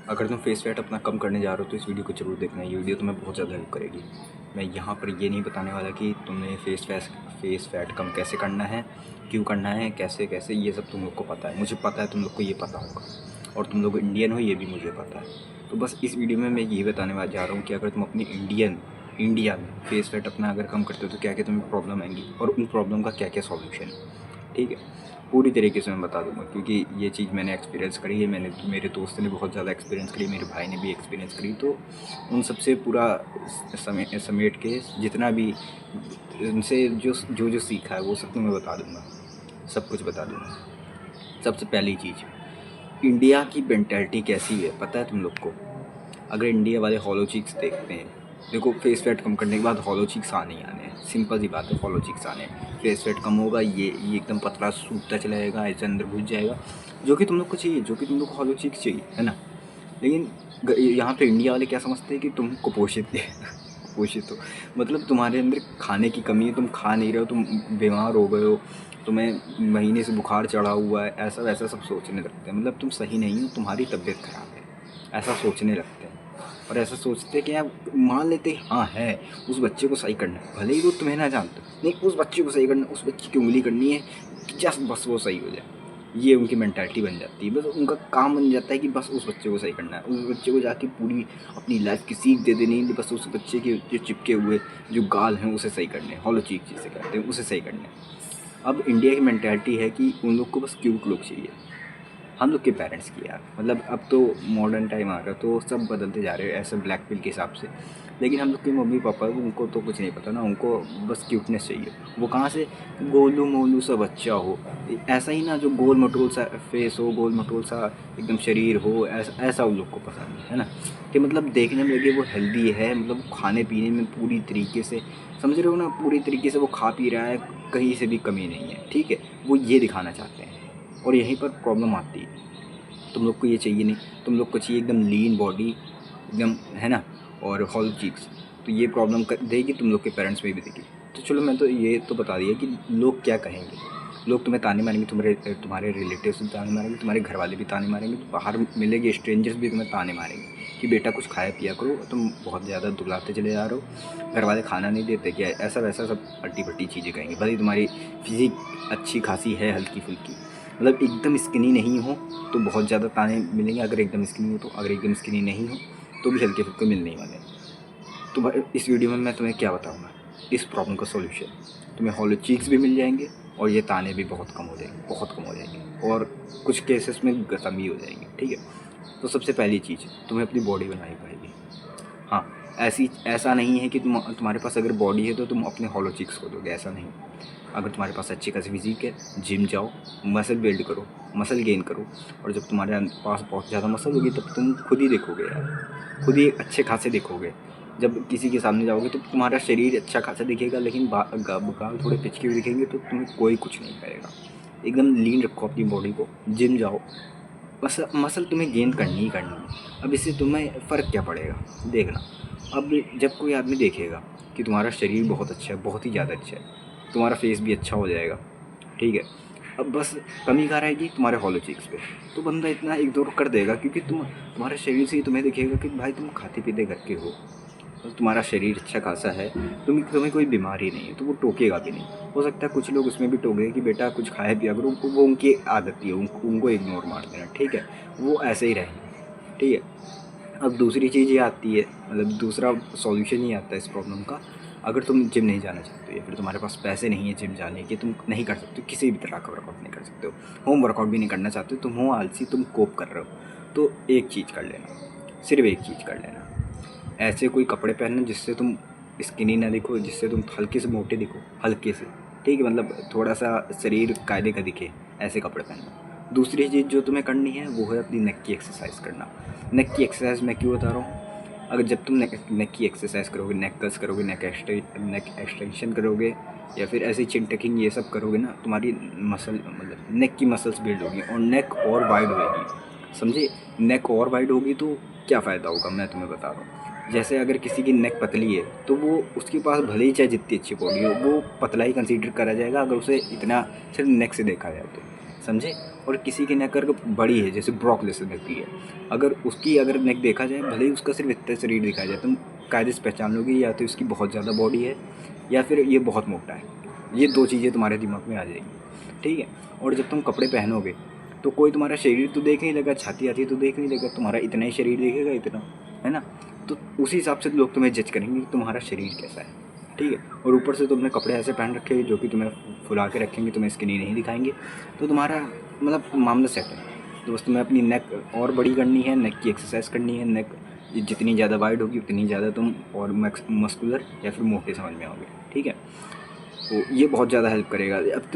अगर तुम face fat अपना कम करने जा रहे हो तो इस वीडियो को जरूर देखना। ये वीडियो तुम्हें बहुत ज़्यादा हेल्प करेगी। मैं यहाँ पर ये नहीं बताने वाला कि तुम्हें फेस फैट कम कैसे करना है, क्यों करना है, कैसे कैसे, ये सब तुम लोग को पता है। मुझे पता है, तुम लोग को ये पता होगा, और तुम लोग इंडियन हो ये भी मुझे पता है। तो बस इस वीडियो में मैं ये बताने जा रहा हूँ कि अगर तुम अपनी इंडिया में फेस फैट अपना अगर कम करते हो तो क्या क्या तुम्हें प्रॉब्लम आएंगी, और उन प्रॉब्लम का क्या क्या सॉल्यूशन है। ठीक है, पूरी तरीके से मैं बता दूंगा, क्योंकि ये चीज़ मैंने एक्सपीरियंस करी है। मेरे दोस्त ने बहुत ज़्यादा एक्सपीरियंस करी, मेरे भाई ने भी एक्सपीरियंस करी। तो उन सबसे पूरा समेट के जितना भी उनसे जो सीखा है वो सब तुम्हें बता दूंगा, सब कुछ बता दूंगा। सबसे पहली चीज़, इंडिया की मेंटालिटी कैसी है पता है तुम लोग को? अगर इंडिया वाले हॉलो चिक्स देखते हैं, देखो फेस फैट कम करने के बाद हॉलो चिक्स आने ही आने हैं, सिंपल सी बात है, हॉलो चिक्स आने हैं। फेस फैट कम होगा, ये एकदम पतला सूखता चला जाएगा, ऐसे अंदर घुस जाएगा, जो कि तुम लोग को चाहिए, जो कि तुम लोग को हॉलो चिक्स चाहिए, है ना। लेकिन यहाँ पे इंडिया वाले क्या समझते हैं कि तुम कुपोषित कुपोषित हो, मतलब तुम्हारे अंदर खाने की कमी है, तुम खा नहीं रहे हो, तुम बीमार हो गए हो, तुम्हें महीने से बुखार चढ़ा हुआ है, ऐसा वैसा सब सोचने लगते हैं। मतलब तुम सही नहीं हो, तुम्हारी तबीयत खराब है, ऐसा सोचने लगते हैं। और ऐसा सोचते हैं कि यार मान लेते हैं हाँ है, उस बच्चे को सही करना है, भले ही वो तुम्हें ना जानते, नहीं उस बच्चे को सही करना, उस बच्चे की उंगली करनी है कि जस्ट बस वो सही हो जाए। ये उनकी मेंटालिटी बन जाती है, बस उनका काम बन जाता है कि बस उस बच्चे को सही करना है, उस बच्चे को जाके पूरी अपनी लाइफ की सीख दे देनी है, बस उस बच्चे के जो चिपके हुए जो गाल हैं उसे सही करने हैं, हॉलो चीक जिसे कहते हैं उसे सही करने हैं। अब इंडिया की मेंटालिटी है कि उन लोग को बस क्यूट लोग चाहिए, हम लोग के पेरेंट्स की यार, मतलब अब तो मॉडर्न टाइम आ गया तो सब बदलते जा रहे हैं ऐसे ब्लैक पिल के हिसाब से। लेकिन हम लोग के मम्मी पापा उनको तो कुछ नहीं पता ना, उनको बस क्यूटनेस चाहिए। वो कहाँ से गोलू मोलू सा बच्चा हो, ऐसा ही ना, जो गोल मटोल सा फेस हो, गोल मटोल सा एकदम शरीर हो, ऐसा ऐसा उन लोग को पसंद है ना। कि मतलब देखने में लगे वो हेल्दी है, मतलब खाने पीने में पूरी तरीके से, समझ रहे हो ना, पूरी तरीके से वो खा पी रहा है, कहीं से भी कमी नहीं है, ठीक है, वो ये दिखाना चाहते हैं। और यहीं पर प्रॉब्लम आती है, तुम लोग को ये चाहिए नहीं, तुम लोग को चाहिए एकदम लीन बॉडी, एकदम, है ना, और हॉल चीक्स। तो ये प्रॉब्लम कर देगी, तुम लोग के पेरेंट्स में भी देगी। तो चलो मैं तो ये तो बता दिया कि लोग क्या कहेंगे। लोग तुम्हें ताने मारेंगे, तुम्हारे रिलेटिव्स भी ताने मारेंगे, तुम्हारे घर वाले भी ताने मारेंगे, तो बाहर मिलेंगे स्ट्रेंजर्स भी तुम्हें ताने मारेंगे कि बेटा कुछ खाया पिया करो, तुम बहुत ज़्यादा दुबलाते चले जा रहे हो, घर वाले खाना नहीं देते क्या, ऐसा वैसा सब अट्टी पट्टी चीज़ें कहेंगे। भले ही तुम्हारी फिजिक अच्छी खासी है, हल्की फुल्की, मतलब एकदम स्किनी नहीं हो तो बहुत ज़्यादा ताने मिलेंगे, अगर एकदम स्किनी हो तो, अगर एकदम स्किनी नहीं हो तो भी हल्के फुल्के मिलने ही वाले हैं। तो इस वीडियो में मैं तुम्हें क्या बताऊँगा, इस प्रॉब्लम का सॉल्यूशन। तुम्हें हॉलो चीक्स भी मिल जाएंगे, और ये ताने भी बहुत कम हो जाएंगे, बहुत कम हो जाएंगे, और कुछ केसेस में ख़त्म भी हो जाएंगे, ठीक है। तो सबसे पहली चीज़, तुम्हें अपनी बॉडी बनानी पड़ेगी। हाँ, ऐसा नहीं है कि तुम्हारे पास अगर बॉडी है तो तुम अपने हॉलो चिक्स को दोगे, ऐसा नहीं। अगर तुम्हारे पास अच्छी खासी फिजिक है, जिम जाओ, मसल बिल्ड करो, मसल गेन करो, और जब तुम्हारे पास बहुत ज़्यादा मसल होगी तब तुम खुद ही देखोगे यार, खुद ही अच्छे खासे देखोगे। जब किसी के सामने जाओगे तो तुम्हारा शरीर अच्छा खासा दिखेगा, लेकिन गाल थोड़े पिचके हुए दिखेंगे तो तुम्हें कोई कुछ नहीं करेगा। एकदम लीन रखो अपनी बॉडी को, जिम जाओ, मसल तुम्हें गेन करनी ही करनी है। अब इससे तुम्हें फ़र्क क्या पड़ेगा, देखना। अब जब कोई आदमी देखेगा कि तुम्हारा शरीर बहुत अच्छा है, बहुत ही ज़्यादा अच्छा है, तुम्हारा फेस भी अच्छा हो जाएगा, ठीक है, अब बस कमी कहाँ रहेगी, तुम्हारे हॉलो चिक्स पे। तो बंदा इतना इग्नोर कर देगा, क्योंकि तुम्हारे शरीर से ही तुम्हें दिखेगा कि भाई तुम खाते पीते घर के हो, तो तुम्हारा शरीर अच्छा खासा है, तुम्हें कोई बीमारी नहीं है, तो वो टोकेगा भी नहीं। हो सकता है कुछ लोग उसमें भी टोके कि बेटा कुछ खाया पिया करो, वो उनकी आदत ही है, उनको इग्नोर मार देना, ठीक है, वो ऐसे ही रहेंगे, ठीक है। अब दूसरी चीज़ ये आती है, मतलब दूसरा सॉल्यूशन ये आता है इस प्रॉब्लम का। अगर तुम जिम नहीं जाना चाहते हो, या फिर तुम्हारे पास पैसे नहीं है जिम जाने के, तुम नहीं कर सकते हो, किसी भी तरह का वर्कआउट नहीं कर सकते हो, होम वर्कआउट भी नहीं करना चाहते हो, तुम हो आलसी, तुम कोप कर रहे हो, तो एक चीज़ कर लेना, सिर्फ एक चीज़ कर लेना, ऐसे कोई कपड़े पहनना जिससे तुम स्किनी ना दिखो, जिससे तुम हल्के से मोटे दिखो, हल्के से, ठीक है, मतलब थोड़ा सा शरीर कायदे का दिखे, ऐसे कपड़े पहनना। दूसरी चीज़ जो तुम्हें करनी है वो है अपनी नेक की एक्सरसाइज करना। नेक की एक्सरसाइज मैं क्यों बता रहा हूँ, अगर जब तुम नेक की एक्सरसाइज करोगे, नेक कर्ल्स करोगे, नेक एक्सटेंशन करोगे, या फिर ऐसे चिन टकिंग ये सब करोगे ना, तुम्हारी मसल, मतलब नेक की मसल्स बिल्ड होगी, और नेक और वाइड होगी, समझे। नेक और वाइड होगी तो क्या फ़ायदा होगा, मैं तुम्हें बता रहा हूँ। जैसे अगर किसी की नेक पतली है तो वो, उसके पास भले ही चाहे जितनी अच्छी बॉडी हो, वो पतला ही कंसीडर करा जाएगा अगर उसे इतना सिर्फ नेक से देखा जाए तो। समझे। और किसी की नेक अगर बड़ी है, जैसे ब्रॉक लेसनर दिखती है, अगर उसकी अगर नेक देखा जाए, भले ही उसका सिर्फ इतना शरीर दिखाया जाए, तुम कायदे से पहचान लोगे या तो इसकी बहुत ज़्यादा बॉडी है या फिर ये बहुत मोटा है। ये 2 चीज़ें तुम्हारे दिमाग में आ जाएगी, ठीक है। और जब तुम कपड़े पहनोगे तो कोई तुम्हारा शरीर तो देख नहीं लगा, छाती आती तो देख नहीं लगा, तुम्हारा इतना ही शरीर देखेगा, इतना, है ना। तो उसी हिसाब से लोग तुम्हें जज करेंगे कि तुम्हारा शरीर कैसा है, ठीक है। और ऊपर से तुमने कपड़े ऐसे पहन रखे हैं जो कि तुम्हें फुला के रखेंगे, तुम्हें स्किनी नहीं दिखाएंगे, तो तुम्हारा मतलब मामला सेट है। तो बस तुम्हें अपनी नेक और बड़ी करनी है, नेक की एक्सरसाइज करनी है। नेक जितनी ज़्यादा वाइड होगी उतनी ज़्यादा तुम और मस्कुलर या फिर मोटे समझ में आओगे, ठीक है। तो ये बहुत ज़्यादा हेल्प करेगा। अब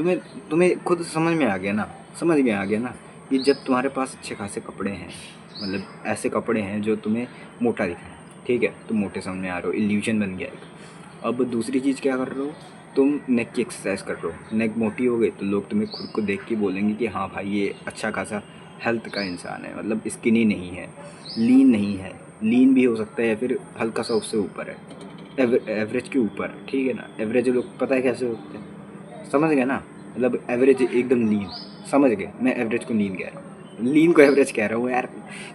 तुम्हें खुद समझ में आ गया ना, समझ में आ गया ना कि जब तुम्हारे पास अच्छे खासे कपड़े हैं, मतलब ऐसे कपड़े हैं जो तुम्हें मोटा दिखाएं, ठीक है, तुम मोटे समझ में आ रहे हो, इल्यूजन बन गया एक। अब दूसरी चीज़ क्या कर रहे हो, तुम नेक की एक्सरसाइज कर रहे हो, नेक मोटी हो गई तो लोग तुम्हें खुद को देख के बोलेंगे कि हाँ भाई ये अच्छा खासा हेल्थ का इंसान है, मतलब स्किनी नहीं है, लीन नहीं है, लीन भी हो सकता है या फिर हल्का सा उससे ऊपर है, एवरेज के ऊपर, ठीक है ना। एवरेज लोग पता है कैसे होते हैं, समझ गए ना, मतलब एवरेज एकदम लीन, समझ गए। मैं एवरेज को लीन कह रहा हूँ, लीन को एवरेज कह रहा हूँ यार,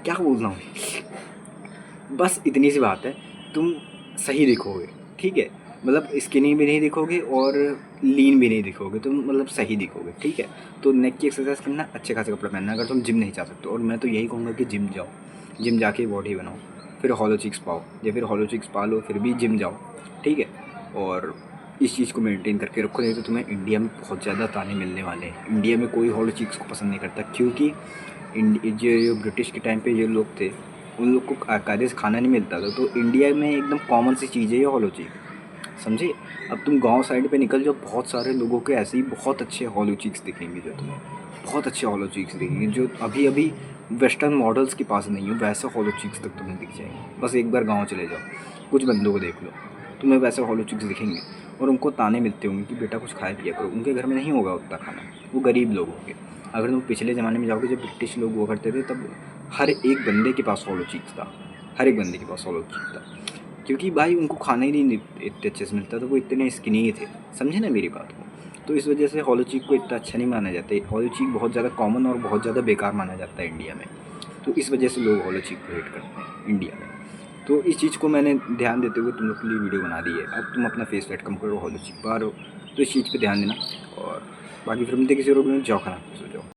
क्या बोल रहा हूँ। बस इतनी सी बात है, तुम सही दिखोगे, ठीक है, मतलब स्किनी भी नहीं दिखोगे और लीन भी नहीं दिखोगे, तुम मतलब सही दिखोगे, ठीक है। तो नेक की एक्सरसाइज करना, अच्छे खासे कपड़े पहनना। अगर तुम जिम नहीं जा सकते, और मैं तो यही कहूँगा कि जिम जाओ, जिम जाके बॉडी बनाओ, फिर हॉलो चिक्स पाओ, या फिर हॉलो चिक्स पा लो फिर भी जिम जाओ, ठीक है। और इस चीज़ को मेंटेन करके रखो, नहीं तो तुम्हें इंडिया में बहुत ज़्यादा ताने मिलने वाले हैं। इंडिया में कोई हॉलो चिक्स को पसंद नहीं करता, क्योंकि जो ब्रिटिश के टाइम पे ये लोग थे, उन लोग को कायदे से खाना नहीं मिलता था, तो इंडिया में एकदम कॉमन सी चीज़ है ये हॉलो चिक, समझे। अब तुम गांव साइड पे निकल जाओ, बहुत सारे लोगों के ऐसे ही बहुत अच्छे हॉलो चिक्स दिखेंगे, जो तुम्हें बहुत अच्छे हॉलो चिक्स दिखेंगे, जो अभी अभी वेस्टर्न मॉडल्स के पास नहीं हो, वैसे हॉलो चिक्स तक तुम्हें दिख जाएंगे। बस एक बार गाँव चले जाओ, कुछ बंदों को देख लो, तुम्हें वैसे हॉलो चिक्स दिखेंगे। और उनको ताने मिलते होंगे कि बेटा कुछ खाया पिया करो, उनके घर में नहीं होगा उतना खाना, वो गरीब लोग होंगे। अगर तुम पिछले ज़माने में जाओगे, जब ब्रिटिश लोग हुआ करते थे, तब हर एक बंदे के पास हॉलो चिक्स था, हर एक बंदे के पास हॉलो चिक्स था, क्योंकि भाई उनको खाना ही नहीं इतने अच्छे से मिलता, तो वो इतने स्किनी ही थे, समझे ना मेरी बात को। तो इस वजह से हॉलो चिक को इतना अच्छा नहीं माना जाता है, हॉलो चिक बहुत ज़्यादा कॉमन और बहुत ज़्यादा बेकार माना जाता है इंडिया में। तो इस वजह से लोग हॉलो चिक को हेट करते हैं इंडिया में। तो इस चीज़ को मैंने ध्यान देते हुए तुम लोग के लिए वीडियो बना दी है। अब तुम अपना फेस फैट कम करो, हॉलो चिक पा रहे हो, तो इस चीज़ पे ध्यान देना। और बाकी फिर मिलते किसी और वीडियो में, जाओ खाना सो जाओ।